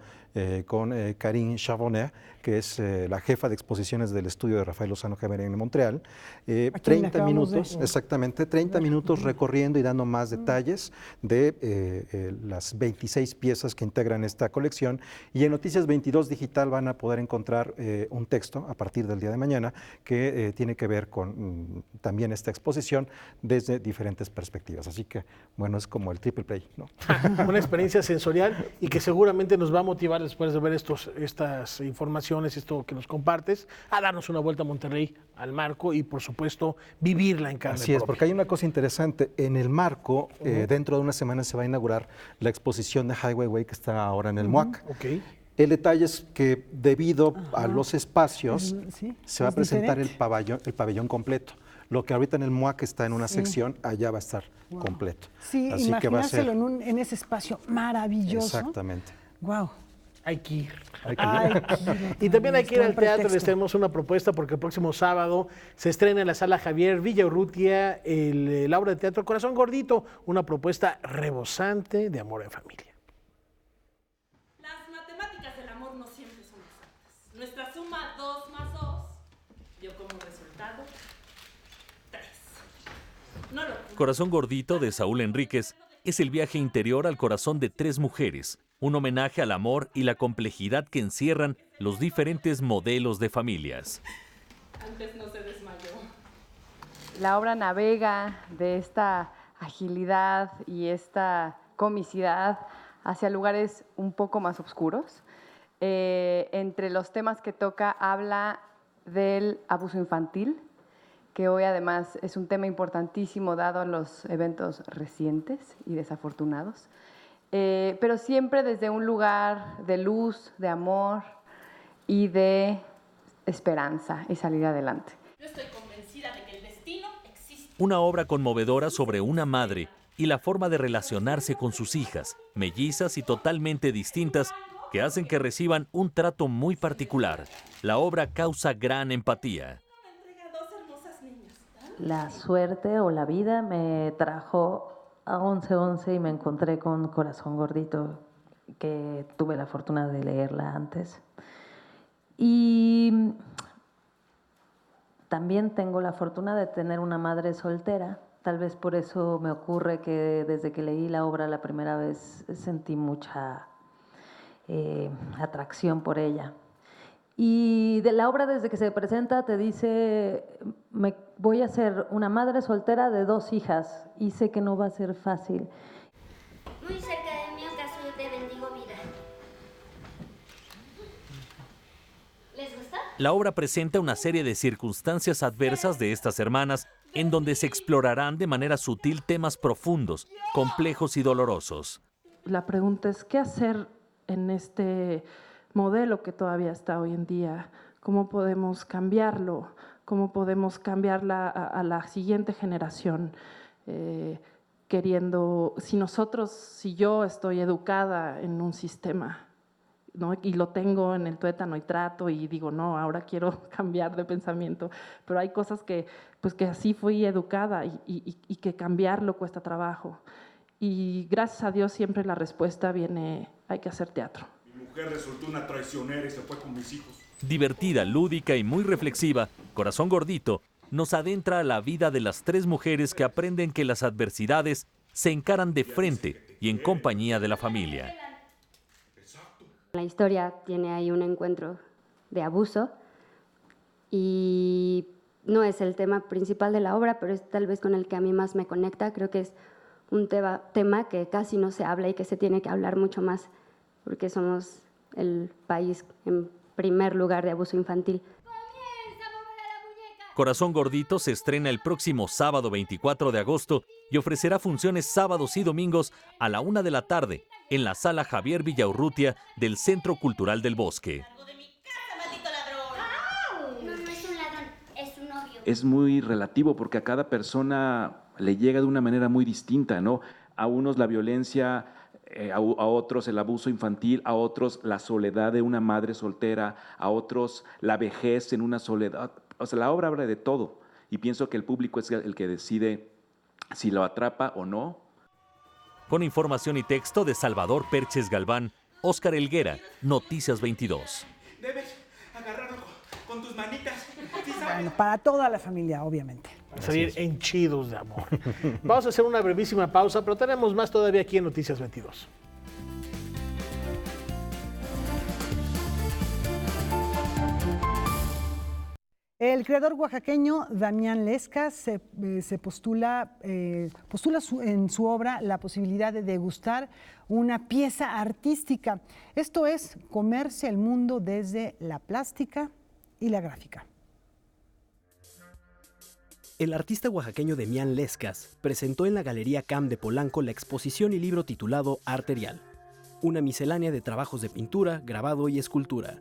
con Karine Chabonnet, que es la jefa de exposiciones del estudio de Rafael Lozano Hemer en Montreal. 30 minutos, exactamente, 30 minutos recorriendo y dando más detalles de las 26 piezas que integran esta colección. Y en Noticias 22 Digital van a poder encontrar un texto a partir del día de mañana que tiene que ver con también esta exposición desde diferentes perspectivas. Así que, bueno, es como el triple play, ¿no? Una experiencia sensorial y que seguramente nos va a motivar después de ver estas informaciones, esto que nos compartes, a darnos una vuelta a Monterrey, al Marco y, por supuesto, vivirla en carne Así es, propia. porque hay una cosa interesante. En el Marco, dentro de una semana se va a inaugurar la exposición de Highway Way que está ahora en el MUAC. Okay. El detalle es que debido a los espacios se va a presentar diferente. el pabellón completo. Lo que ahorita en el MUAC está en una sección, allá va a estar completo. Sí, así que va a ser en ese espacio maravilloso. Exactamente. Wow. Hay que ir. Hay que ir. Y también hay que ir al teatro. Pretexto. Les tenemos una propuesta porque el próximo sábado se estrena en la Sala Javier Villaurrutia la obra de teatro Corazón Gordito, una propuesta rebosante de amor en familia. Las matemáticas del amor no siempre son exactas. Nuestra suma 2 más 2 dio como resultado 3. No lo... Corazón Gordito de Saúl Enríquez es el viaje interior al corazón de 3 mujeres, un homenaje al amor y la complejidad que encierran los diferentes modelos de familias. Antes no se desmayó. La obra navega de esta agilidad y esta comicidad hacia lugares un poco más oscuros. Entre los temas que toca habla del abuso infantil, que hoy además es un tema importantísimo dado a los eventos recientes y desafortunados, pero siempre desde un lugar de luz, de amor y de esperanza y salir adelante. Yo estoy convencida de que el destino existe. Una obra conmovedora sobre una madre y la forma de relacionarse con sus hijas, mellizas y totalmente distintas, que hacen que reciban un trato muy particular. La obra causa gran empatía. La suerte o la vida me trajo a 11/11 y me encontré con Corazón Gordito, que tuve la fortuna de leerla antes. Y también tengo la fortuna de tener una madre soltera. Tal vez por eso me ocurre que desde que leí la obra la primera vez sentí mucha atracción por ella. Y de la obra, desde que se presenta, te dice, voy a ser una madre soltera de 2 hijas y sé que no va a ser fácil. Muy cerca de mi ocaso yo te bendigo vida. ¿Les gusta? La obra presenta una serie de circunstancias adversas de estas hermanas, en donde se explorarán de manera sutil temas profundos, complejos y dolorosos. La pregunta es, ¿qué hacer en este modelo que todavía está hoy en día? ¿Cómo podemos cambiarlo? ¿Cómo podemos cambiarla a la siguiente generación? queriendo, si yo estoy educada en un sistema, ¿no? Y lo tengo en el tuétano y trato y digo, no, ahora quiero cambiar de pensamiento, pero hay cosas que así fui educada y que cambiarlo cuesta trabajo. Y gracias a Dios siempre la respuesta viene, hay que hacer teatro. Mi mujer resultó una traicionera y se fue con mis hijos. Divertida, lúdica y muy reflexiva, Corazón Gordito nos adentra a la vida de las 3 mujeres que aprenden que las adversidades se encaran de frente y en compañía de la familia. La historia tiene ahí un encuentro de abuso y no es el tema principal de la obra, pero es tal vez con el que a mí más me conecta. Creo que es un tema que casi no se habla y que se tiene que hablar mucho más, porque somos el país en primer lugar de abuso infantil. Corazón Gordito se estrena el próximo sábado 24 de agosto y ofrecerá funciones sábados y domingos a la 1 de la tarde en la Sala Javier Villaurrutia del Centro Cultural del Bosque. No, no es un ladrón, es su novio. Es muy relativo porque a cada persona le llega de una manera muy distinta, ¿no? A unos la violencia, a otros el abuso infantil, a otros la soledad de una madre soltera, a otros la vejez en una soledad. O sea, la obra habla de todo y pienso que el público es el que decide si lo atrapa o no. Con información y texto de Salvador Perches Galván, Óscar Helguera, Noticias 22. Debes agarrarlo con tus manitas. Bueno, para toda la familia, obviamente. Salir henchidos de amor. Vamos a hacer una brevísima pausa, pero tenemos más todavía aquí en Noticias 22. El creador oaxaqueño Damián Lescas se postula en su obra la posibilidad de degustar una pieza artística. Esto es comerse el mundo desde la plástica y la gráfica. El artista oaxaqueño Damián Lescas presentó en la Galería CAM de Polanco la exposición y libro titulado Arterial, una miscelánea de trabajos de pintura, grabado y escultura.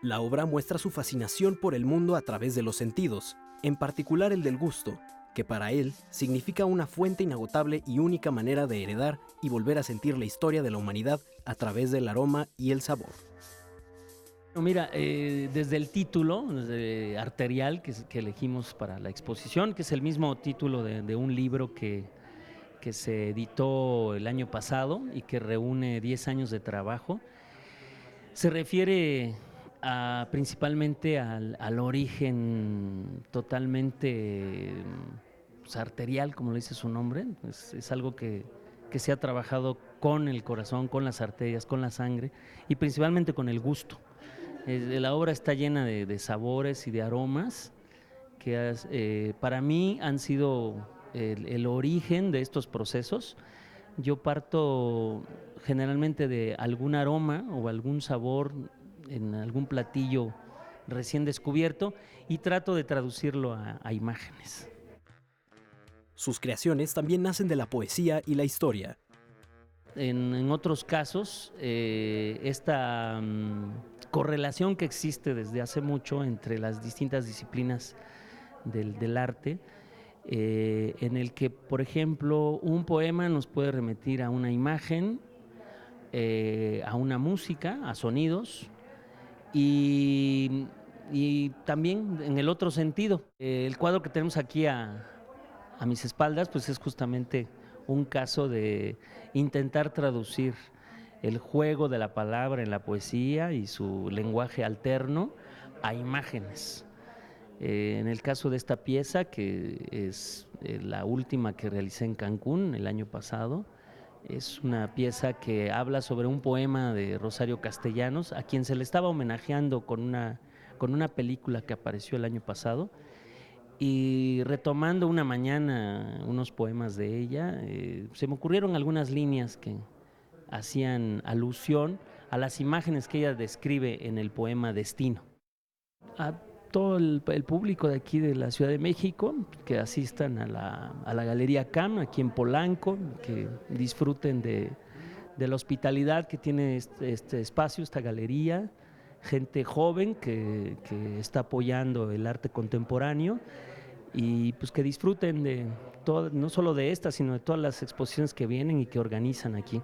La obra muestra su fascinación por el mundo a través de los sentidos, en particular el del gusto, que para él significa una fuente inagotable y única manera de heredar y volver a sentir la historia de la humanidad a través del aroma y el sabor. Mira, desde el título, desde Arterial, que elegimos para la exposición, que es el mismo título de un libro que se editó el año pasado y que reúne 10 años de trabajo, se refiere principalmente al origen totalmente arterial, como le dice su nombre. Es algo que se ha trabajado con el corazón, con las arterias, con la sangre y principalmente con el gusto. La obra está llena de sabores y de aromas que para mí han sido el origen de estos procesos. Yo parto generalmente de algún aroma o algún sabor en algún platillo recién descubierto y trato de traducirlo a imágenes. Sus creaciones también nacen de la poesía y la historia. En otros casos, esta correlación que existe desde hace mucho entre las distintas disciplinas del arte, en el que, por ejemplo, un poema nos puede remitir a una imagen, a una música, a sonidos, y también en el otro sentido. El cuadro que tenemos aquí a mis espaldas, pues es justamente un caso de intentar traducir el juego de la palabra en la poesía y su lenguaje alterno a imágenes. En el caso de esta pieza, que es la última que realicé en Cancún el año pasado, es una pieza que habla sobre un poema de Rosario Castellanos, a quien se le estaba homenajeando con una película que apareció el año pasado, y retomando una mañana unos poemas de ella, se me ocurrieron algunas líneas que hacían alusión a las imágenes que ella describe en el poema Destino. A todo el público de aquí de la Ciudad de México que asistan a la Galería CAM aquí en Polanco, que disfruten de la hospitalidad que tiene este espacio, esta galería, gente joven que está apoyando el arte contemporáneo y pues que disfruten de todo, no solo de esta, sino de todas las exposiciones que vienen y que organizan aquí.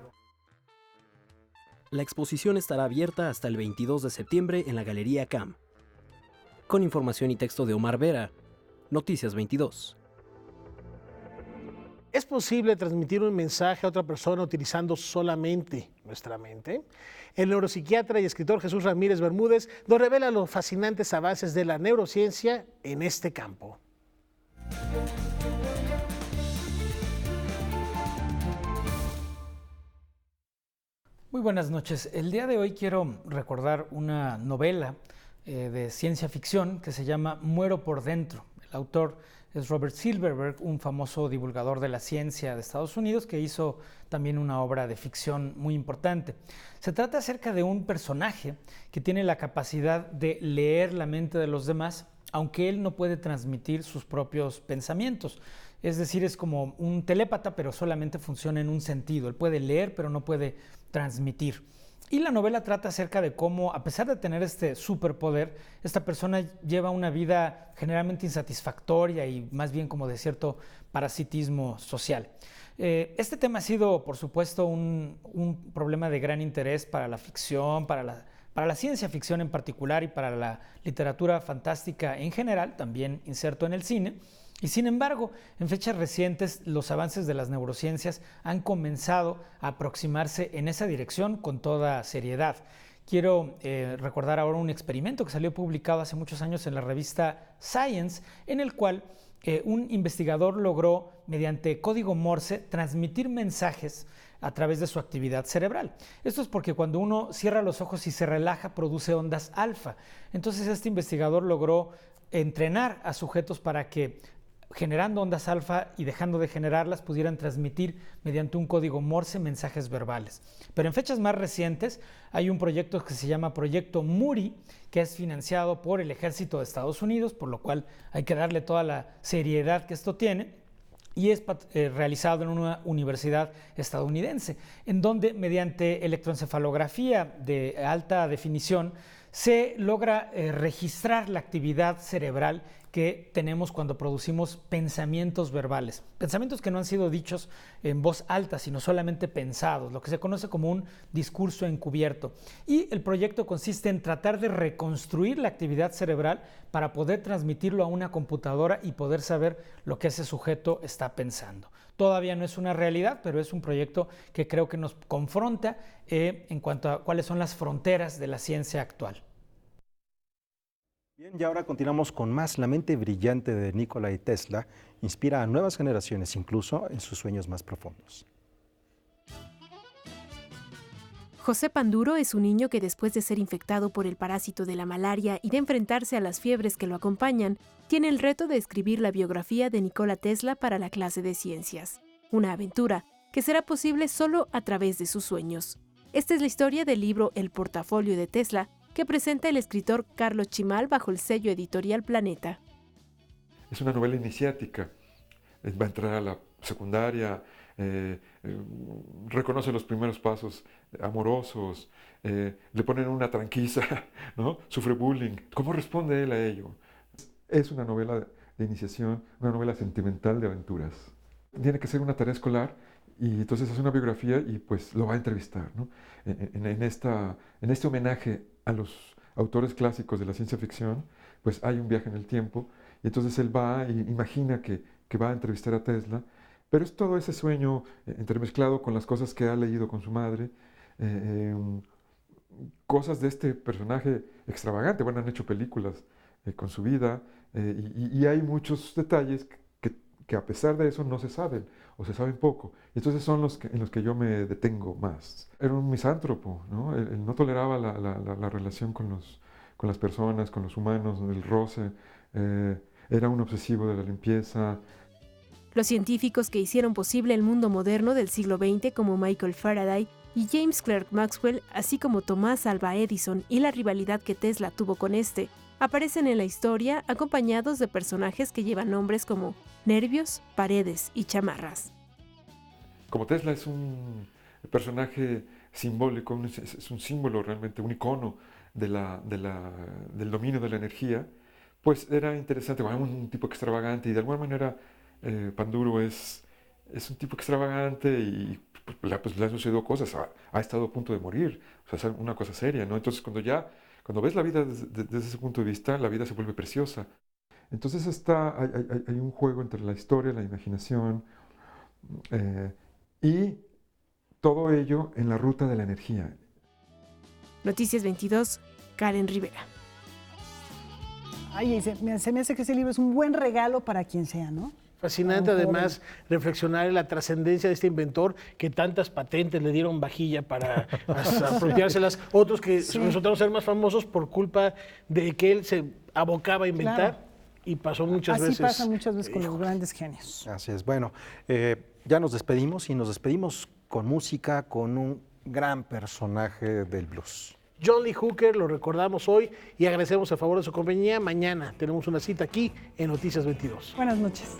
La exposición estará abierta hasta el 22 de septiembre en la Galería CAM. Con información y texto de Omar Vera, Noticias 22. ¿Es posible transmitir un mensaje a otra persona utilizando solamente nuestra mente? El neuropsiquiatra y escritor Jesús Ramírez Bermúdez nos revela los fascinantes avances de la neurociencia en este campo. Muy buenas noches. El día de hoy quiero recordar una novela de ciencia ficción que se llama Muero por dentro. El autor es Robert Silverberg, un famoso divulgador de la ciencia de Estados Unidos que hizo también una obra de ficción muy importante. Se trata acerca de un personaje que tiene la capacidad de leer la mente de los demás, aunque él no puede transmitir sus propios pensamientos. Es decir, es como un telépata, pero solamente funciona en un sentido. Él puede leer, pero no puede transmitir. Y la novela trata acerca de cómo, a pesar de tener este superpoder, esta persona lleva una vida generalmente insatisfactoria y más bien como de cierto parasitismo social. Este tema ha sido, por supuesto, un problema de gran interés para la ficción, para la ciencia ficción en particular y para la literatura fantástica en general, también inserto en el cine. Y sin embargo, en fechas recientes, los avances de las neurociencias han comenzado a aproximarse en esa dirección con toda seriedad. Quiero recordar ahora un experimento que salió publicado hace muchos años en la revista Science, en el cual un investigador logró, mediante código Morse, transmitir mensajes a través de su actividad cerebral. Esto es porque cuando uno cierra los ojos y se relaja, produce ondas alfa. Entonces este investigador logró entrenar a sujetos para que, generando ondas alfa y dejando de generarlas, pudieran transmitir mediante un código Morse mensajes verbales. Pero en fechas más recientes hay un proyecto que se llama Proyecto Muri, que es financiado por el Ejército de Estados Unidos, por lo cual hay que darle toda la seriedad que esto tiene, y es realizado en una universidad estadounidense, en donde mediante electroencefalografía de alta definición se logra registrar la actividad cerebral que tenemos cuando producimos pensamientos verbales. Pensamientos que no han sido dichos en voz alta, sino solamente pensados, lo que se conoce como un discurso encubierto. Y el proyecto consiste en tratar de reconstruir la actividad cerebral para poder transmitirlo a una computadora y poder saber lo que ese sujeto está pensando. Todavía no es una realidad, pero es un proyecto que creo que nos confronta en cuanto a cuáles son las fronteras de la ciencia actual. Bien, y ahora continuamos con más. La mente brillante de Nikola Tesla inspira a nuevas generaciones, incluso en sus sueños más profundos. José Panduro es un niño que, después de ser infectado por el parásito de la malaria y de enfrentarse a las fiebres que lo acompañan, tiene el reto de escribir la biografía de Nikola Tesla para la clase de ciencias. Una aventura que será posible solo a través de sus sueños. Esta es la historia del libro El portafolio de Tesla, que presenta el escritor Carlos Chimal bajo el sello editorial Planeta. Es una novela iniciática. Va a entrar a la secundaria, reconoce los primeros pasos amorosos, le ponen una tranquiza, ¿no? Sufre bullying. ¿Cómo responde él a ello? Es una novela de iniciación, una novela sentimental de aventuras. Tiene que ser una tarea escolar y entonces hace una biografía y pues lo va a entrevistar, ¿no? En este homenaje a los autores clásicos de la ciencia ficción, pues hay un viaje en el tiempo y entonces él va e imagina que va a entrevistar a Tesla, pero es todo ese sueño entremezclado con las cosas que ha leído con su madre, cosas de este personaje extravagante. Bueno, han hecho películas con su vida y hay muchos detalles que a pesar de eso no se saben o se saben poco. Y entonces son en los que yo me detengo más. Era un misántropo, ¿no? Él no toleraba la relación con las personas, con los humanos, el roce. Era un obsesivo de la limpieza. Los científicos que hicieron posible el mundo moderno del siglo XX, como Michael Faraday y James Clerk Maxwell, así como Thomas Alva Edison y la rivalidad que Tesla tuvo con este, aparecen en la historia acompañados de personajes que llevan nombres como Nervios, Paredes y Chamarras. Como Tesla es un personaje simbólico, es un símbolo realmente, un icono del dominio de la energía, pues era interesante, bueno, un tipo extravagante y de alguna manera Panduro es un tipo extravagante y pues le han sucedido cosas, ha estado a punto de morir, o sea, es una cosa seria, ¿no? Entonces cuando ves la vida desde ese punto de vista, la vida se vuelve preciosa. Entonces hay un juego entre la historia, la imaginación y todo ello en la ruta de la energía. Noticias 22, Karen Rivera. Ay, se me hace que ese libro es un buen regalo para quien sea, ¿no? Fascinante además reflexionar en la trascendencia de este inventor que tantas patentes le dieron vajilla para apropiárselas, otros que resultaron ser más famosos por culpa de que él se abocaba a inventar. Claro. Y pasó muchas veces. Así pasa muchas veces con los grandes genios. Así es. Bueno, ya nos despedimos y nos despedimos con música, con un gran personaje del blues. John Lee Hooker, lo recordamos hoy y agradecemos a favor de su compañía. Mañana tenemos una cita aquí en Noticias 22. Buenas noches.